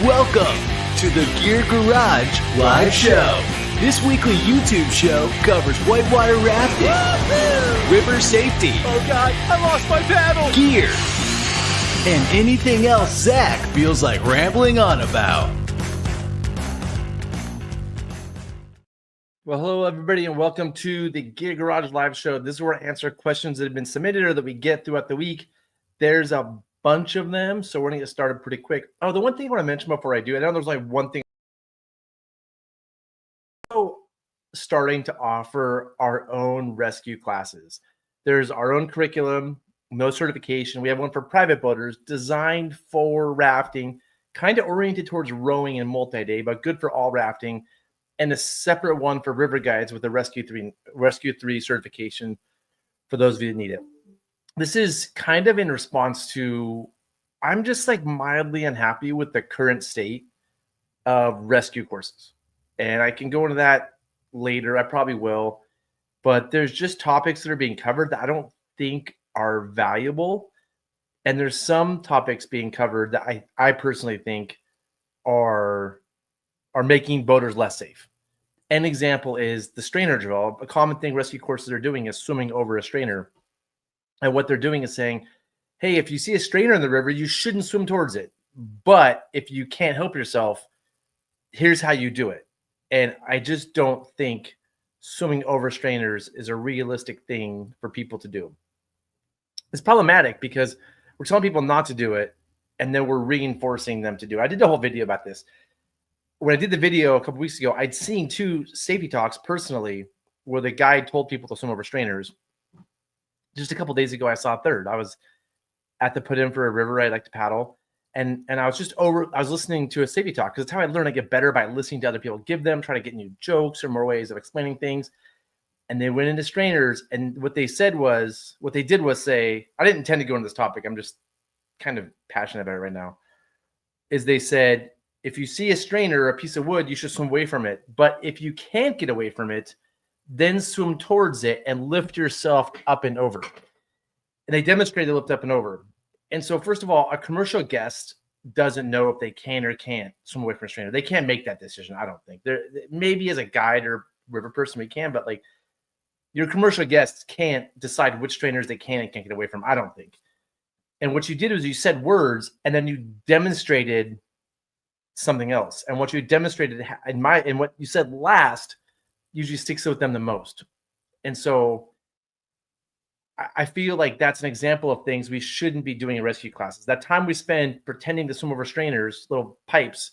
Welcome to the Gear Garage Live Show. This weekly YouTube show covers whitewater rafting, river safety, oh God, I lost my paddle, gear, and anything else Zach feels like rambling on about. Well, hello everybody, and welcome to the Gear Garage Live Show. This is where I answer questions that have been submitted or that we get throughout the week. There's a bunch of them, so we're gonna get started pretty quick. Oh, the one thing I want to mention before I do, I know there's like one thing. So, starting to offer our own rescue classes. There's our own curriculum, no certification. We have one for private boaters designed for rafting, kind of oriented towards rowing and multi-day, but good for all rafting. And a separate one for river guides with the Rescue 3 certification for those of you that need it. This is kind of in response to, I'm just like mildly unhappy with the current state of rescue courses. And I can go into that later. I probably will. But there's just topics that are being covered that I don't think are valuable. And there's some topics being covered that I personally think are making boaters less safe. An example is the strainer drill. A common thing rescue courses are doing is swimming over a strainer. And what they're doing is saying, hey, if you see a strainer in the river, you shouldn't swim towards it. But if you can't help yourself, here's how you do it. And I just don't think swimming over strainers is a realistic thing for people to do. It's problematic because we're telling people not to do it, and then we're reinforcing them to do it. I did a whole video about this. When I did the video a couple weeks ago, I'd seen 2 safety talks personally where the guy told people to swim over strainers. Just a couple days ago, I saw a third. I was at the put in for a river I like to paddle. And I was listening to a safety talk because it's how I learn. I get better by listening to other people give them, try to get new jokes or more ways of explaining things. And they went into strainers. And what they did was say, I didn't intend to go into this topic. I'm just kind of passionate about it right now. Is they said, if you see a strainer or a piece of wood, you should swim away from it. But if you can't get away from it, then swim towards it and lift yourself up and over. And they demonstrated lift up and over. And so, first of all, a commercial guest doesn't know if they can or can't swim away from a strainer. They can't make that decision, I don't think. Maybe as a guide or river person we can, but like your commercial guests can't decide which strainers they can and can't get away from, I don't think. And what you did was you said words and then you demonstrated something else. And what you demonstrated and what you said last usually sticks with them the most. And so I feel like that's an example of things we shouldn't be doing in rescue classes. That time we spend pretending to swim over strainers, little pipes,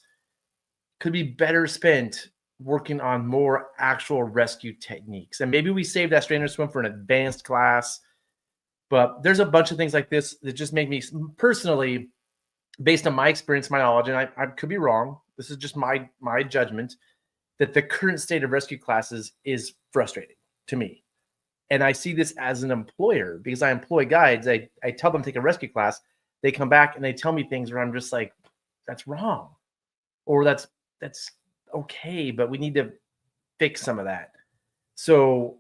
could be better spent working on more actual rescue techniques. And maybe we save that strainer swim for an advanced class. But there's a bunch of things like this that just make me personally, based on my experience, my knowledge, and I could be wrong. This is just my judgment, that the current state of rescue classes is frustrating to me. And I see this as an employer because I employ guides. I tell them to take a rescue class. They come back and they tell me things where I'm just like, that's wrong. Or that's okay, but we need to fix some of that. So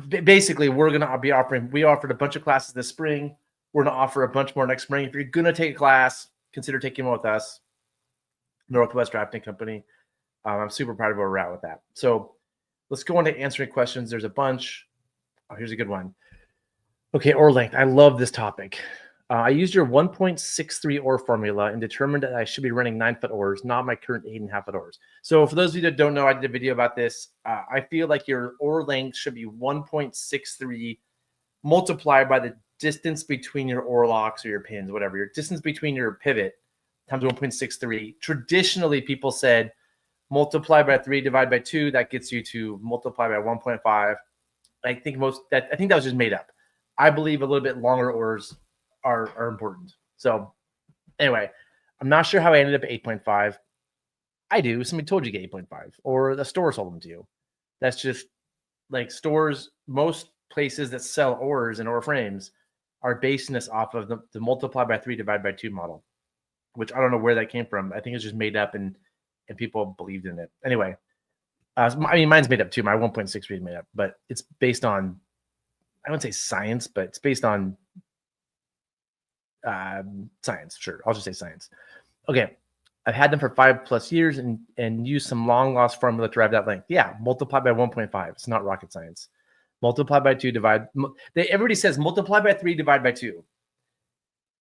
basically, we're going to be we offered a bunch of classes this spring. We're going to offer a bunch more next spring. If you're going to take a class, consider taking one with us, Northwest Rafting Company. I'm super proud of where we're at with that. So let's go on to answering questions. There's a bunch. Oh, here's a good one. Okay, oar length. I love this topic. I used your 1.63 oar formula and determined that I should be running 9-foot oars, not my current 8.5-foot oars. So for those of you that don't know, I did a video about this. I feel like your oar length should be 1.63 multiplied by the distance between your oar locks or your pins, whatever. Your distance between your pivot times 1.63. Traditionally, people said multiply by 3, divide by 2. That gets you to multiply by 1.5. I think that was just made up. I believe a little bit longer oars are important. So anyway, I'm not sure how I ended up at 8.5. I do. Somebody told you to get 8.5, or the store sold them to you. That's just like stores. Most places that sell oars and oar frames are basing this off of the multiply by 3, divide by 2 model, which I don't know where that came from. I think it's just made up and people believed in it. Anyway, mine's made up too. My 1.63 is made up, but it's based on, I wouldn't say science, but it's based on science. Sure. I'll just say science. Okay. I've had them for 5+ years and used some long lost formula to drive that length. Yeah, multiply by 1.5. It's not rocket science. Multiply by 2, everybody says multiply by 3, divide by 2.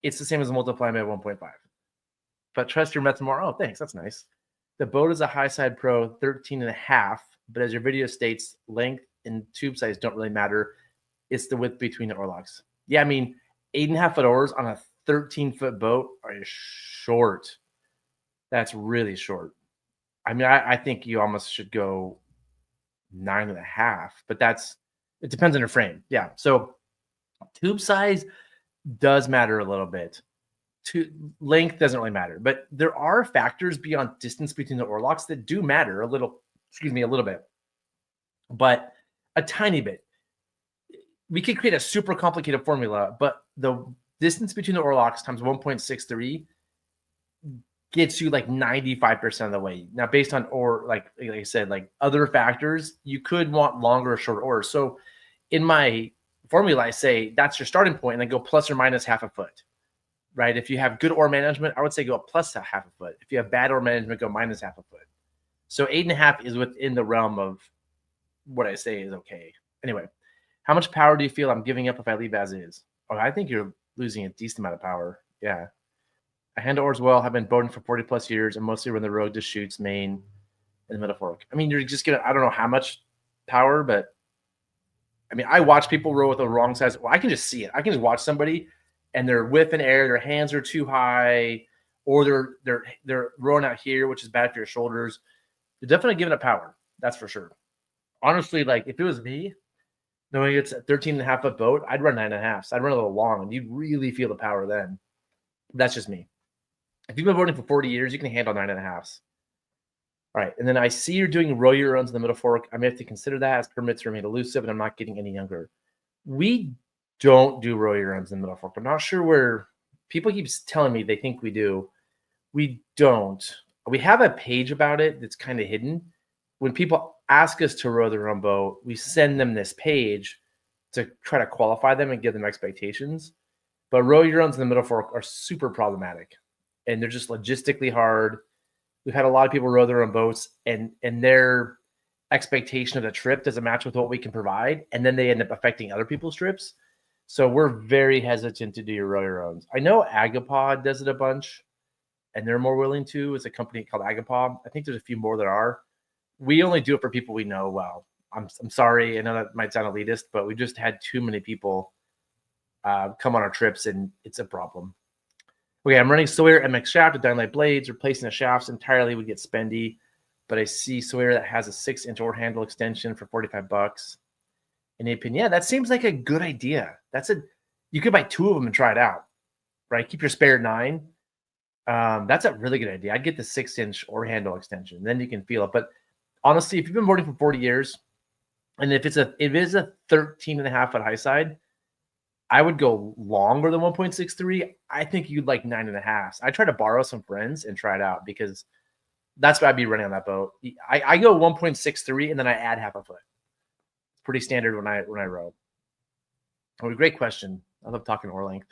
It's the same as multiplying by 1.5. But trust your method more. Oh, thanks. That's nice. The boat is a high side pro 13.5, but as your video states, length and tube size don't really matter. It's the width between the oarlocks. Yeah, I mean, 8.5-foot oars on a 13-foot boat are short. That's really short. I mean, I think you almost should go 9.5, but it depends on your frame. Yeah. So tube size does matter a little bit. Length doesn't really matter, but there are factors beyond distance between the oarlocks that do matter a little bit, but a tiny bit. We could create a super complicated formula, but the distance between the oarlocks times 1.63 gets you like 95% of the way. Now, based on like I said, like other factors, you could want longer or shorter oars. So in my formula, I say that's your starting point, and then go plus or minus half a foot, right? If you have good oar management, I would say go up plus half a foot. If you have bad oar management, go minus half a foot. So 8.5 is within the realm of what I say is okay. Anyway, how much power do you feel I'm giving up if I leave as is? Oh, I think you're losing a decent amount of power. Yeah. I handle oars well, have been boating for 40+ years, and mostly run the road to shoots, main, and the middle fork. I mean, you're just going to, I don't know how much power, but I mean, I watch people row with the wrong size. Well, I can just see it. I can just watch somebody and they're whiffing air, their hands are too high, or they're rowing out here, which is bad for your shoulders. You're definitely giving up power. That's for sure. Honestly, like if it was me, knowing it's a 13.5-foot boat, I'd run 9.5. So I'd run a little long, and you'd really feel the power then. That's just me. If you've been boating for 40 years, you can handle 9.5s. All right. And then I see you're doing row your runs in the middle fork. I may have to consider that as permits remain elusive, and I'm not getting any younger. We don't do row your runs in the middle fork. I'm not sure where people keep telling me they think we do. We don't. We have a page about it that's kind of hidden. When people ask us to row their own boat, we send them this page to try to qualify them and give them expectations. But row your runs in the middle fork are super problematic, and they're just logistically hard. We've had a lot of people row their own boats, and their expectation of the trip doesn't match with what we can provide, and then they end up affecting other people's trips. So we're very hesitant to do your row your owns. I know Agapod does it a bunch, and they're more willing to. It's a company called Agapod. I think there's a few more that are. We only do it for people we know well. I'm sorry. I know that might sound elitist, but we just had too many people come on our trips, and it's a problem. Okay, I'm running Sawyer MX shaft with downlight blades. Replacing the shafts entirely would get spendy, but I see Sawyer that has a 6-inch oar handle extension for $45. In opinion, yeah, that seems like a good idea. You could buy 2 of them and try it out, right? Keep your spare 9. That's a really good idea. I'd get the 6-inch oar handle extension, then you can feel it. But honestly, if you've been boarding for 40 years, and if it is a 13.5-foot high side, I would go longer than 1.63. I think you'd like 9.5. I try to borrow some friends and try it out, because that's what I'd be running on that boat. I go 1.63 and then I add half a foot. It's pretty standard when I row. Oh, great question. I love talking oar length.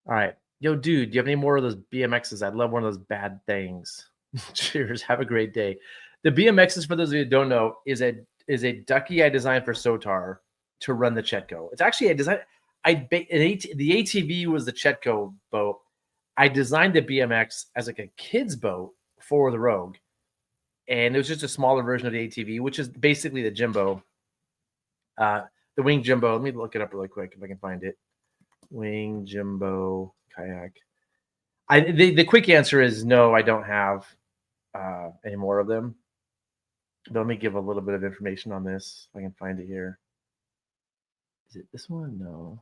All right. Yo, dude, do you have any more of those BMXs? I'd love one of those bad things. Cheers. Have a great day. The BMXs, for those of you who don't know, is a ducky I designed for Sotar to run the Chetco. It's actually a design. The ATV was the Chetco boat. I designed the BMX as like a kid's boat for the Rogue, and it was just a smaller version of the ATV, which is basically the Jimbo, the Wing Jimbo. Let me look it up really quick if I can find it. Wing Jimbo kayak. The quick answer is no, I don't have any more of them. But let me give a little bit of information on this. If I can find it here. Is it this one? No.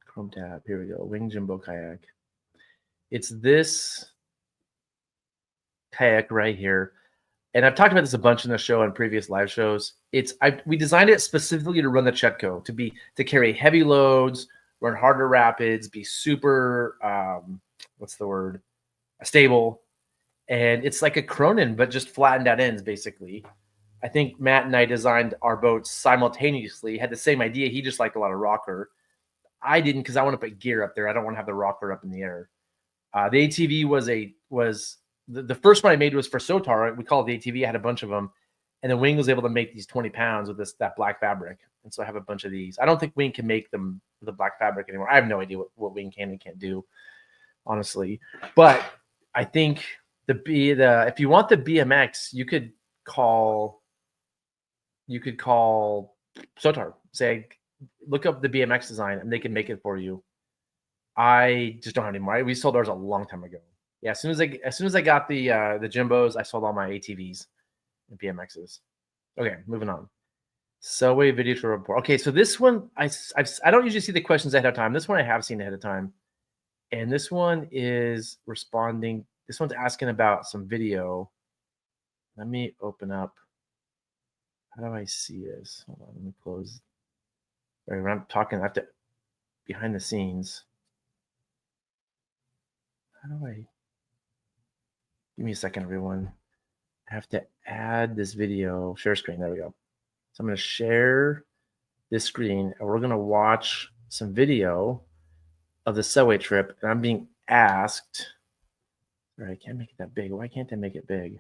Chrome tab. Here we go. Wing Jimbo kayak. It's this kayak right here. And I've talked about this a bunch in the show and previous live shows. We designed it specifically to run the Chetco, to carry heavy loads, run harder rapids, be super stable. And it's like a Cronin, but just flattened out ends, basically. I think Matt and I designed our boats simultaneously, had the same idea. He just liked a lot of rocker. I didn't, because I want to put gear up there. I don't want to have the rocker up in the air. The ATV was the first one I made was for Sotar. We call it the ATV. I had a bunch of them, and then Wing was able to make these 20 pounds with that black fabric. And so I have a bunch of these. I don't think Wing can make them with the black fabric anymore. I have no idea what Wing can and can't do, honestly. But I think if you want the BMX, you could call Sotar. Say, look up the BMX design, and they can make it for you. I just don't have any more. We sold ours a long time ago. Yeah, as soon as I got the Jimbos, I sold all my ATVs and BMXs. Okay, moving on. Selway video to report. Okay, so this one I don't usually see the questions ahead of time. This one I have seen ahead of time, and this one is responding. This one's asking about some video. Let me open up. How do I see this? Hold on, let me close. All right, when I'm talking, I have to behind the scenes. How do I? Give me a second, everyone. I have to add this video. Share screen. There we go. So I'm going to share this screen, and we're going to watch some video of the Selway trip. And I'm being asked. Sorry, I can't make it that big. Why can't I make it big?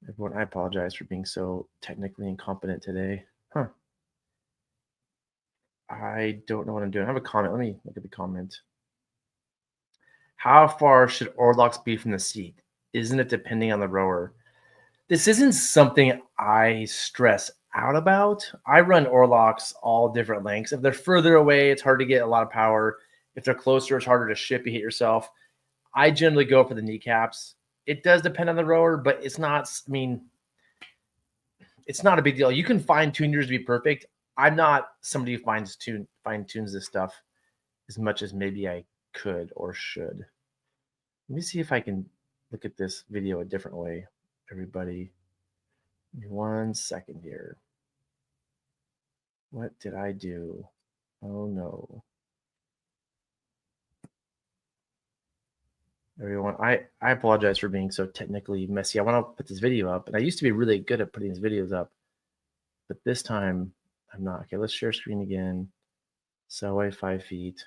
Everyone, I apologize for being so technically incompetent today. Huh. I don't know what I'm doing. I have a comment. Let me look at the comment. How far should oarlocks be from the seat? Isn't it depending on the rower? This isn't something I stress out about. I run oarlocks all different lengths. If they're further away, it's hard to get a lot of power. If they're closer, it's harder to ship. You hit yourself. I generally go for the kneecaps. It does depend on the rower, but it's not, I mean, it's not a big deal. You can fine tune yours to be perfect. I'm not somebody who fine tunes this stuff as much as maybe I could or should. Let me see if I can look at this video a different way, everybody. Give me 1 second here. What did I do? Oh no. Everyone, I apologize for being so technically messy. I want to put this video up, and I used to be really good at putting these videos up, but this time I'm not. Okay, let's share screen again. Selway 5 feet.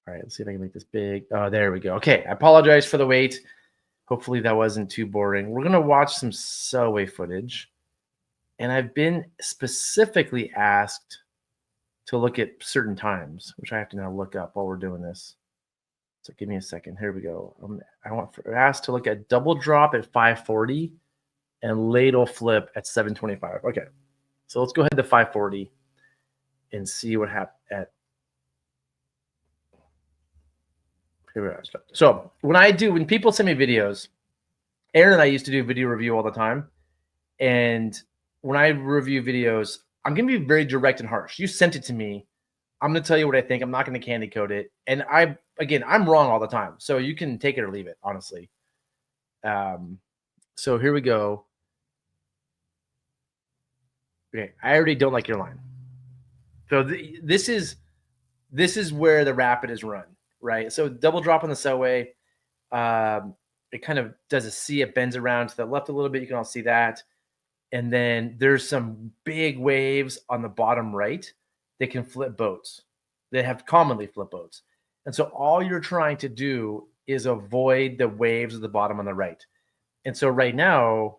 All right, let's see if I can make this big. Oh, there we go. Okay, I apologize for the wait. Hopefully that wasn't too boring. We're going to watch some Selway footage, and I've been specifically asked to look at certain times, which I have to now look up while we're doing this. So give me a second. Here we go. Asked to look at double drop at 540 and ladle flip at 725. Okay, so let's go ahead to 540 and see what happened at. Here we are. So when people send me videos, Aaron and I used to do video review all the time. And when I review videos, I'm going to be very direct and harsh. You sent it to me. I'm going to tell you what I think. I'm not going to candy coat it. And I'm wrong all the time. So you can take it or leave it, honestly. So here we go. Okay, I already don't like your line. So this is where the rapid is run, right? So double drop on the Selway. It kind of does a C. It bends around to the left a little bit. You can all see that. And then there's some big waves on the bottom right that can flip boats. They have commonly flip boats. And so all you're trying to do is avoid the waves at the bottom on the right. And so right now,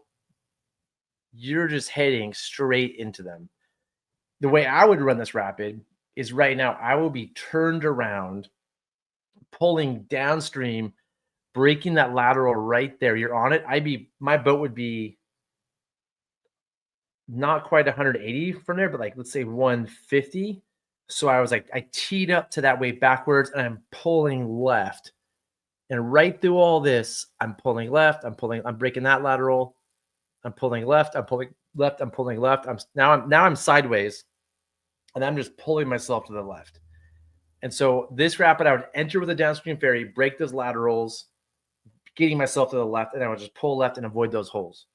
you're just heading straight into them. The way I would run this rapid is right now, I will be turned around, pulling downstream, breaking that lateral right there. You're on it. My boat would be not quite 180 from there, but like, let's say 150. So I teed up to that wave backwards and I'm pulling left. And right through all this, I'm pulling left. I'm breaking that lateral. I'm pulling left. I'm pulling left. I'm pulling left. I'm sideways and I'm just pulling myself to the left. And so this rapid, I would enter with a downstream ferry, break those laterals, getting myself to the left, and I would just pull left and avoid those holes.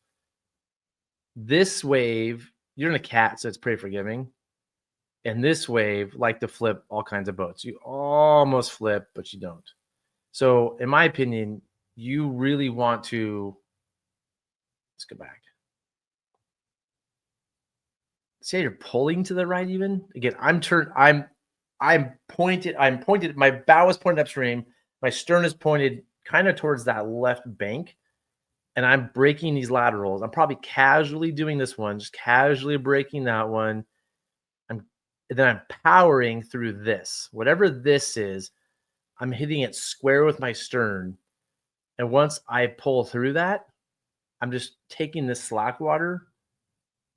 This wave, you're in a cat, so it's pretty forgiving. And this wave, like to flip all kinds of boats. You almost flip, but you don't. So in my opinion, you really want to, let's go back. See how you're pulling to the right even? Again, I'm pointed, my bow is pointed upstream, my stern is pointed kind of towards that left bank, and I'm breaking these laterals. I'm probably casually doing this one, just casually breaking that one. Then I'm powering through this. Whatever this is, I'm hitting it square with my stern. And once I pull through that, I'm just taking this slack water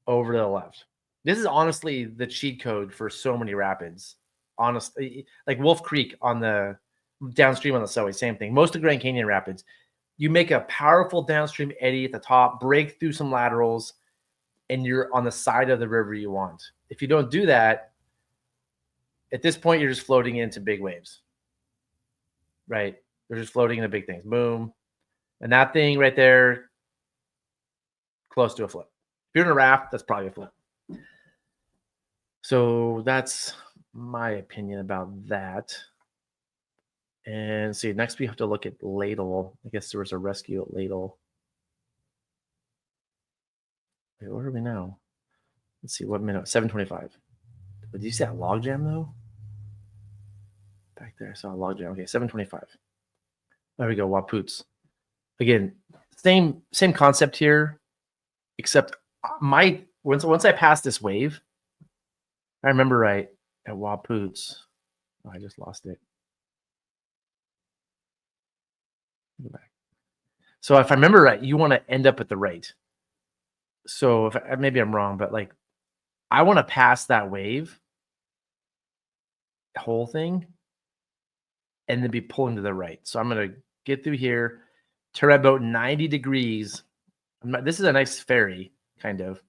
over to the left. This is honestly the cheat code for so many rapids. Honestly, like Wolf Creek on the downstream on the Selway, same thing. Most of Grand Canyon rapids, you make a powerful downstream eddy at the top, break through some laterals, and you're on the side of the river you want. If you don't do that, at this point, you're just floating into big waves, right? They're just floating into big things. Boom. And that thing right there, close to a flip. If you're in a raft, that's probably a flip. So that's my opinion about that. And see, next we have to look at Ladle. I guess there was a rescue at Ladle. Wait, where are we now? Let's see, what minute? 7:25. Did you see that log jam though? Back there, I saw a log jam. Okay, 7:25. There we go, Wapoots. Again, same concept here, except once I pass this wave, I remember right at Wapoots. Oh, I just lost it. Go back. So if I remember right, you want to end up at the right. So maybe I'm wrong, but like I want to pass that wave, whole thing, and then be pulling to the right. So I'm going to get through here, turn my boat 90 degrees. This is a nice ferry, kind of.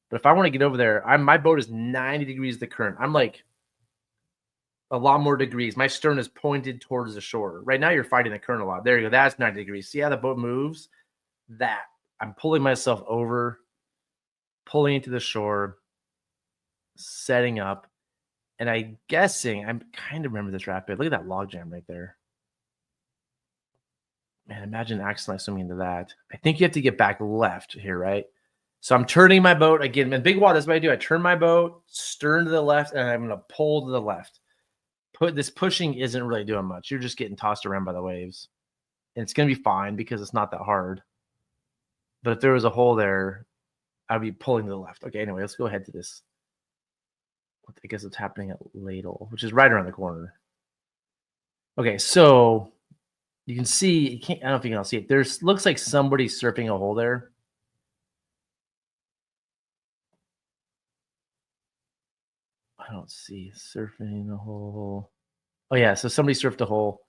But if I want to get over there, my boat is 90 degrees the current. I'm like a lot more degrees. My stern is pointed towards the shore. Right now, you're fighting the current a lot. There you go. That's 90 degrees. See how the boat moves? That. I'm pulling myself over, pulling into the shore, setting up. And I'm guessing, I kind of remember this rapid. Look at that log jam right there. Man, imagine accidentally swimming into that. I think you have to get back left here, right? So I'm turning my boat. Again, in big water, that's what I do. I turn my boat, stern to the left, and I'm going to pull to the left. This pushing isn't really doing much. You're just getting tossed around by the waves. And it's going to be fine because it's not that hard. But if there was a hole there, I'd be pulling to the left. Okay, anyway, let's go ahead to this. I guess it's happening at Ladle, which is right around the corner. Okay, so you can see, I don't know if you can see it. There's looks like somebody's surfing a hole there. I don't see surfing a hole. Oh yeah, so somebody surfed a hole.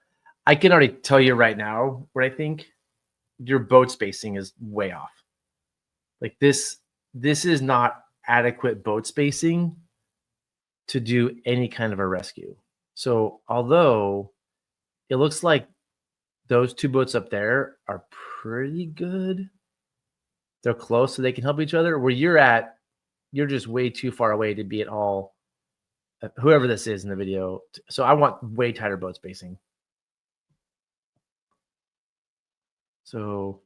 I can already tell you right now what I think. Your boat spacing is way off. Like this is not adequate boat spacing to do any kind of a rescue. So although it looks like those two boats up there are pretty good, they're close so they can help each other. Where you're at, you're just way too far away to be at all, whoever this is in the video. So I want way tighter boat spacing. So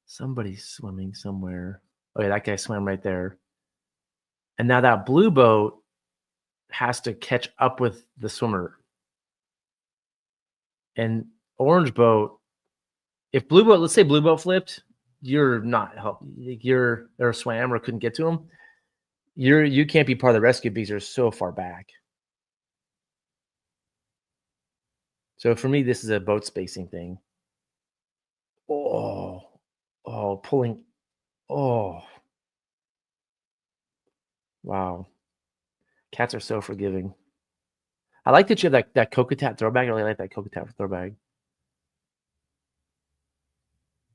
somebody's swimming somewhere. Oh yeah, that guy swam right there. And now that blue boat has to catch up with the swimmer. And orange boat, if blue boat, let's say blue boat flipped, you're not helping. You're or swam or couldn't get to him. You can't be part of the rescue because you're so far back. So for me, this is a boat spacing thing. Oh, pulling. Oh, wow. Cats are so forgiving. I like that you have that Cocotat throw bag. I really like that Cocotat throw bag.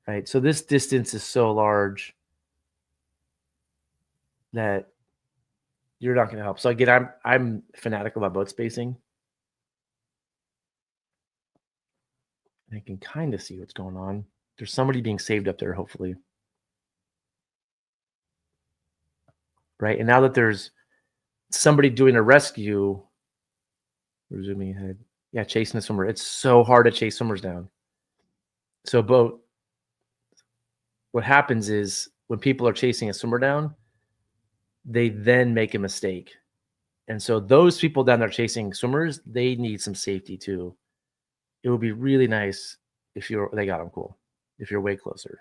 Right. So this distance is so large that you're not going to help. So again, I'm fanatical about boat spacing. I can kind of see what's going on. There's somebody being saved up there, hopefully. Right. And now that there's somebody doing a rescue, we're zooming ahead. Yeah, chasing a swimmer. It's so hard to chase swimmers down. So boat, what happens is when people are chasing a swimmer down, they then make a mistake. And so those people down there chasing swimmers, they need some safety too. It would be really nice they got them cool. If you're way closer.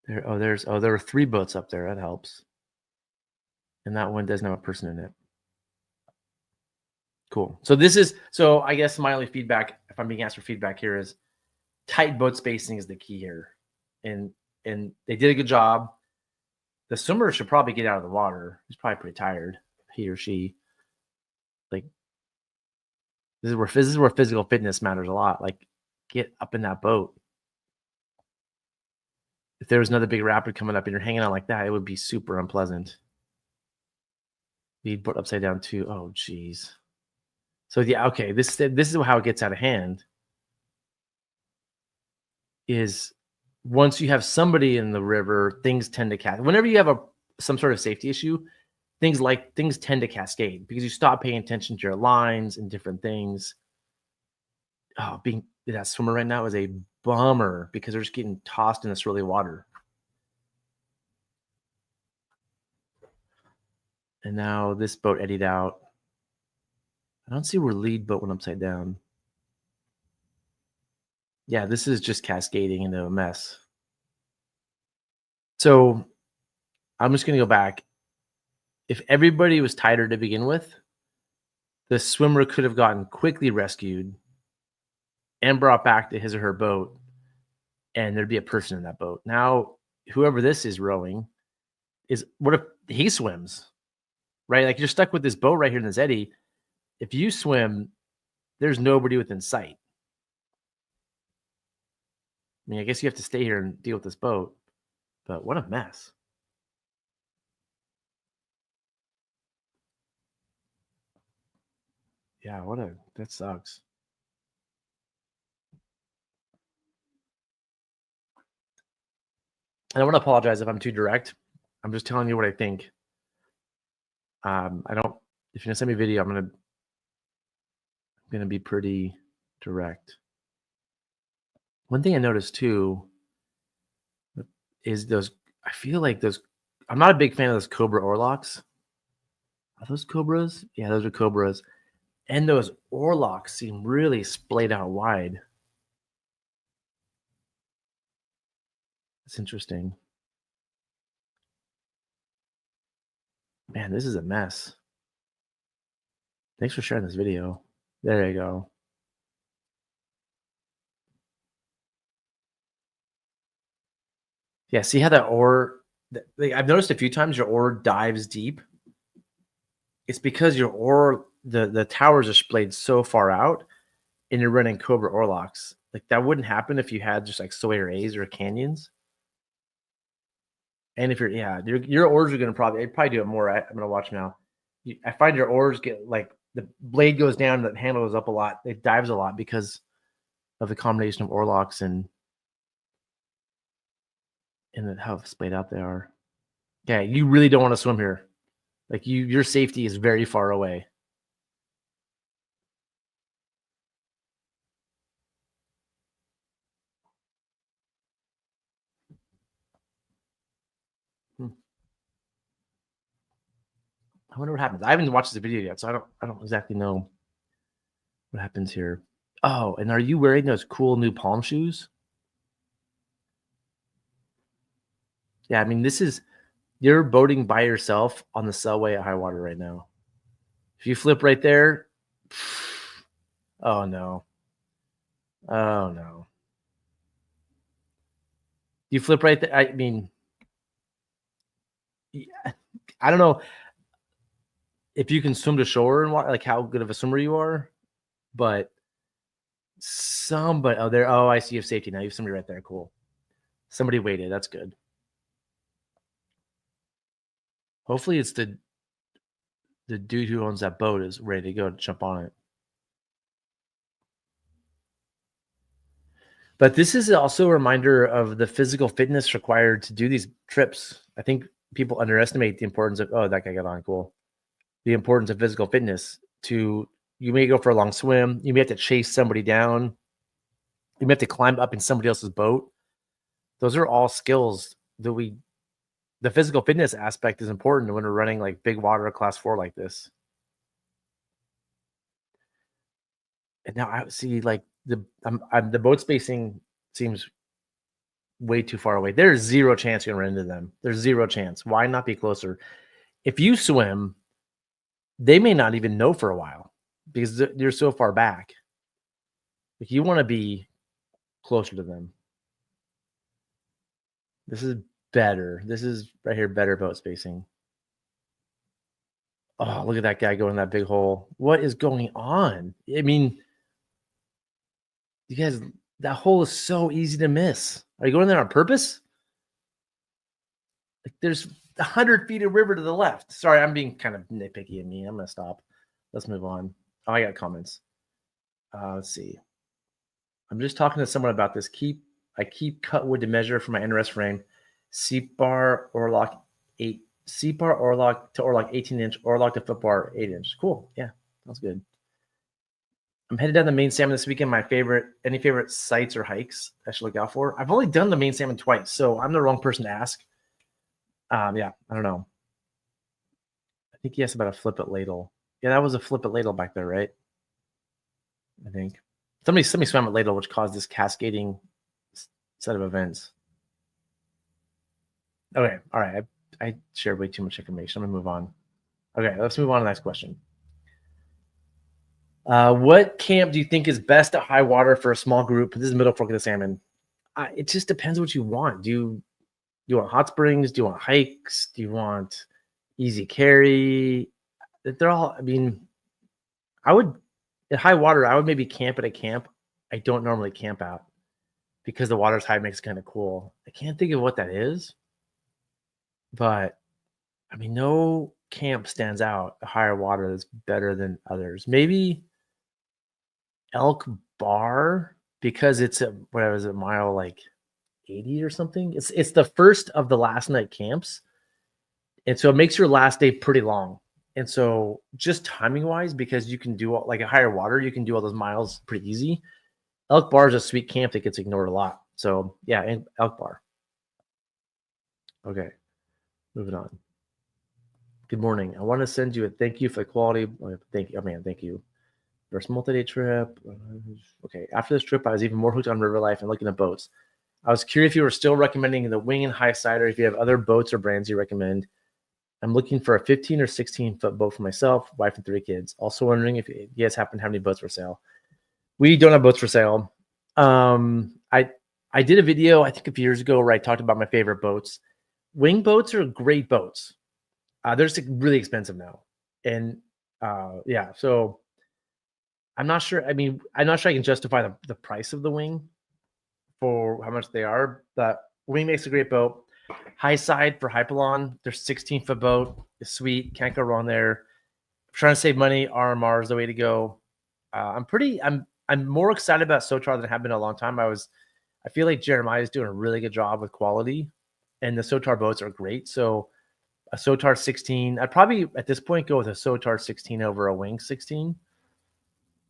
There were 3 boats up there. That helps. And that one doesn't have a person in it. Cool. So I guess my only feedback, if I'm being asked for feedback here, is tight boat spacing is the key here. And they did a good job. The swimmer should probably get out of the water. He's probably pretty tired, he or she. Like, this is where physical fitness matters a lot. Like, get up in that boat. If there was another big rapid coming up and you're hanging out like that, it would be super unpleasant. You'd put upside down too. Oh, geez. So yeah, okay. This is how it gets out of hand. Is once you have somebody in the river, things tend to cascade. Whenever you have some sort of safety issue, things tend to cascade because you stop paying attention to your lines and different things. Oh, being that swimmer right now is a bummer because they're just getting tossed in this swirly water. And now this boat eddied out. I don't see where lead boat went upside down. Yeah, this is just cascading into a mess. So I'm just going to go back. If everybody was tighter to begin with, the swimmer could have gotten quickly rescued and brought back to his or her boat, and there'd be a person in that boat. Now, whoever this is rowing what if he swims, right? Like, you're stuck with this boat right here in this eddy. If you swim, there's nobody within sight. I mean, I guess you have to stay here and deal with this boat, but what a mess. Yeah, that sucks. I don't want to apologize if I'm too direct. I'm just telling you what I think. If you're gonna send me a video, I'm gonna be pretty direct. One thing I noticed too is I feel like I'm not a big fan of those Cobra oarlocks. Are those Cobras? Yeah, those are Cobras. And those oarlocks seem really splayed out wide. It's interesting. Man, this is a mess. Thanks for sharing this video. There you go. Yeah, see how that oar, I've noticed a few times your oar dives deep. It's because your oar, the towers are splayed so far out and you're running Cobra oarlocks. Like, that wouldn't happen if you had just like Selway or A's or canyons. And if your oars are going to probably do it more. I'm going to watch now. I find your oars get, like, the blade goes down, the handle goes up a lot. It dives a lot because of the combination of oarlocks and how splayed out they are. Yeah, you really don't want to swim here. Like, your safety is very far away. I wonder what happens. I haven't watched the video yet, so I don't exactly know what happens here. Oh, and are you wearing those cool new palm shoes? Yeah, I mean, you're boating by yourself on the Selway at high water right now. If you flip right there, oh no. Oh no. You flip right there. I mean, yeah, I don't know if you can swim to shore and like how good of a swimmer you are, but I see you have safety now. You have somebody right there. Cool. Somebody waited. That's good. Hopefully it's the dude who owns that boat is ready to go to jump on it. But this is also a reminder of the physical fitness required to do these trips. I think people underestimate the importance of, oh, that guy got on, cool. The importance of physical fitness you may go for a long swim. You may have to chase somebody down. You may have to climb up in somebody else's boat. Those are all skills that the physical fitness aspect is important when we're running like big water class 4 like this. And now I see like the boat spacing seems way too far away. There's zero chance you're gonna run into them. There's zero chance. Why not be closer? If you swim, they may not even know for a while because you're so far back. Like you want to be closer to them. This is better. This is right here, better boat spacing. Oh, look at that guy going in that big hole. What is going on? I mean, you guys, that hole is so easy to miss. Are you going there on purpose? Like there's 100 feet of river to the left. Sorry, I'm being kind of nitpicky and mean. I'm going to stop. Let's move on. Oh, I got comments. Let's see. I'm just talking to someone about this. I keep cut wood to measure for my NRS frame. Seat bar Orlock 8. Seat bar Orlock to Orlock 18-inch. Orlock to foot bar 8-inch. Cool. Yeah, that's good. I'm headed down the main salmon this weekend. Any favorite sites or hikes I should look out for? I've only done the main salmon twice, so I'm the wrong person to ask. Yeah, I don't know. I think he asked about a flip it ladle. Yeah, that was a flip it ladle back there, right? I think somebody swam at ladle, which caused this cascading set of events. Okay, all right. I shared way too much information. I'm gonna move on. Okay, let's move on to the next question. What camp do you think is best at high water for a small group? This is Middle Fork of the Salmon. It just depends what you want. Do you want hot springs? Do you want hikes? Do you want easy carry? They're all. I mean, I would at high water. I would maybe camp at a camp I don't normally camp out because the water's high makes it kind of cool. I can't think of what that is, but I mean, no camp stands out at higher water that's better than others. Maybe Elk Bar because it's a mile like 80 or something. It's the first of the last night camps, and so it makes your last day pretty long. And so just timing wise, because you can do like a higher water, you can do all those miles pretty easy. Elk Bar is a sweet camp that gets ignored a lot. So yeah, and Elk Bar. Okay, moving on. Good morning. I want to send you a thank you for the quality. Thank you. Oh man, thank you. First multi-day trip. Okay, after this trip, I was even more hooked on river life and looking at boats. I was curious if you were still recommending the Wing and High Side, or if you have other boats or brands you recommend. I'm looking for a 15 or 16 foot boat for myself, wife, and 3 kids. Also wondering if you guys happen to have any boats for sale. We don't have boats for sale. I did a video, I think a few years ago, where I talked about my favorite boats. Wing boats are great boats. They're just really expensive now. And yeah, so I'm not sure. I mean, I'm not sure I can justify the price of the Wing for how much they are. But Wing makes a great boat. High Side for Hypalon, their 16-foot boat is sweet. Can't go wrong there. I'm trying to save money. RMR is the way to go. I'm more excited about Sotar than I have been in a long time. I feel like Jeremiah is doing a really good job with quality, and the Sotar boats are great. So a Sotar 16, I'd probably at this point go with a Sotar 16 over a Wing 16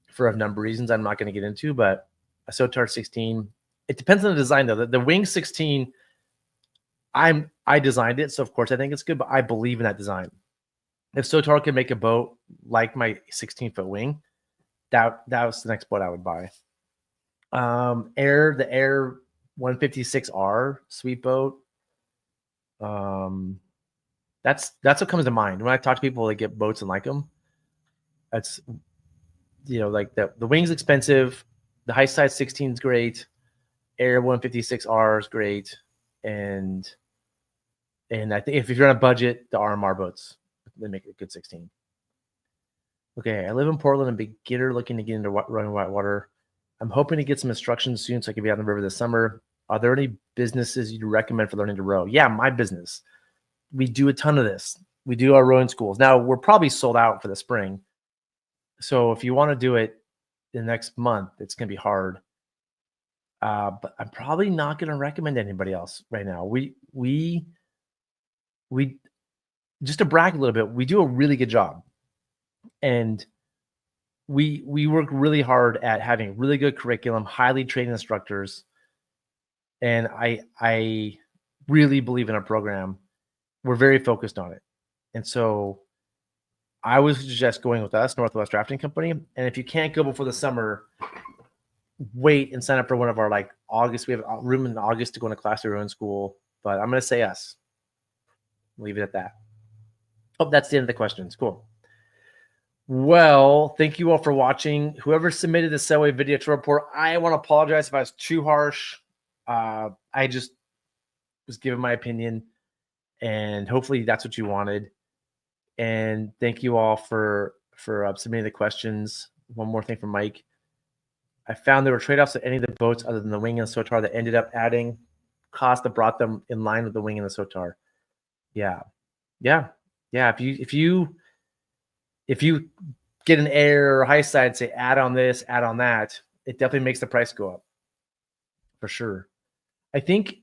for a number of reasons I'm not going to get into, but a Sotar 16, it depends on the design though. The Wing 16, I designed it, so of course I think it's good, but I believe in that design. If Sotar can make a boat like my 16-foot Wing, that was the next boat I would buy. The Air 156R sweet boat. That's what comes to mind when I talk to people that get boats and like them. That's like the Wing's expensive, the High Side 16 is great, Air 156R is great, and I think if you're on a budget, the RMR boats, they make a good 16. Okay, I live in Portland, a beginner looking to get into running whitewater. I'm hoping to get some instructions soon so I can be out on the river this summer. Are there any businesses you'd recommend for learning to row? Yeah, my business. We do a ton of this. We do our rowing schools. Now, we're probably sold out for the spring. So if you want to do it the next month, it's going to be hard. But I'm probably not going to recommend anybody else right now. We just to brag a little bit, we do a really good job. And we work really hard at having really good curriculum, highly trained instructors. And I really believe in our program. We're very focused on it. And so I would suggest going with us, Northwest Rafting Company. And if you can't go before the summer, wait and sign up for one of our like August. We have room in August to go into class or in school, but I'm going to say us. Leave it at that. Oh, that's the end of the questions. Cool. Well, thank you all for watching. Whoever submitted the Selway video to report, I want to apologize if I was too harsh. I just was giving my opinion, and hopefully that's what you wanted. And thank you all for submitting the questions. One more thing from Mike. I found there were trade-offs at any of the boats other than the wing and the SOTAR that ended up adding cost that brought them in line with the wing and the SOTAR. Yeah. If you get an air or high side, say add on this, add on that, it definitely makes the price go up for sure. I think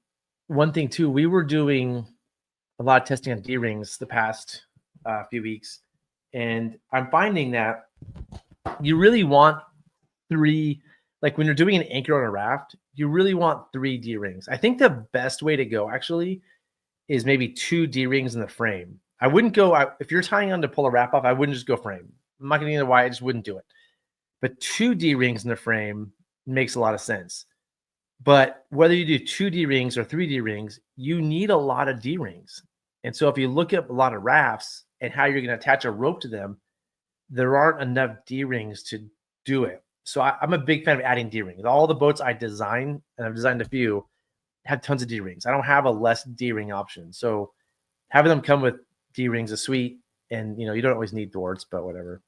one thing too, we were doing a lot of testing on D-rings the past few weeks, and I'm finding that you really want 3, like when you're doing an anchor on a raft, you really want 3 D-rings. I think the best way to go actually is maybe 2 D-rings in the frame. I wouldn't go, if you're tying on to pull a wrap off, I wouldn't just go frame. I'm not going to get into why, I just wouldn't do it. But 2 D-rings in the frame makes a lot of sense. But whether you do 2 D-rings or 3 D-rings, you need a lot of D-rings. And so if you look at a lot of rafts and how you're going to attach a rope to them, there aren't enough D-rings to do it. So I'm a big fan of adding D-rings. All the boats I design, and I've designed a few, have tons of D-rings. I don't have a less D-ring option. So having them come with D-rings is sweet. And, you don't always need thwarts, but whatever.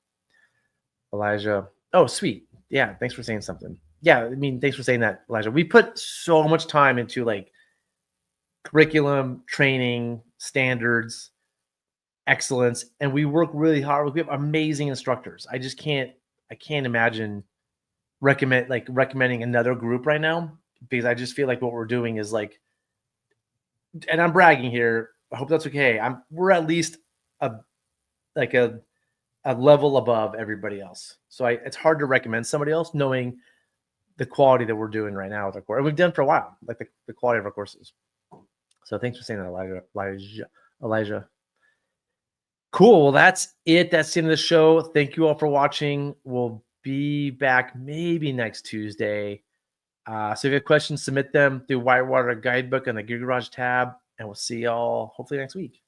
Elijah. Oh, sweet. Yeah, thanks for saying something. Yeah, thanks for saying that, Elijah. We put so much time into like curriculum, training, standards, excellence, and we work really hard. We have amazing instructors. I can't imagine recommending another group right now, because I just feel like what we're doing is like, and I'm bragging here, I hope that's okay. We're at least a level above everybody else. So it's hard to recommend somebody else knowing the quality that we're doing right now with our course. And we've done for a while, like the quality of our courses. So thanks for saying that, Elijah. Cool. Well, that's it. That's the end of the show. Thank you all for watching. We'll be back maybe next Tuesday. So if you have questions, submit them through Whitewater Guidebook on the Gear Garage tab, and we'll see y'all hopefully next week.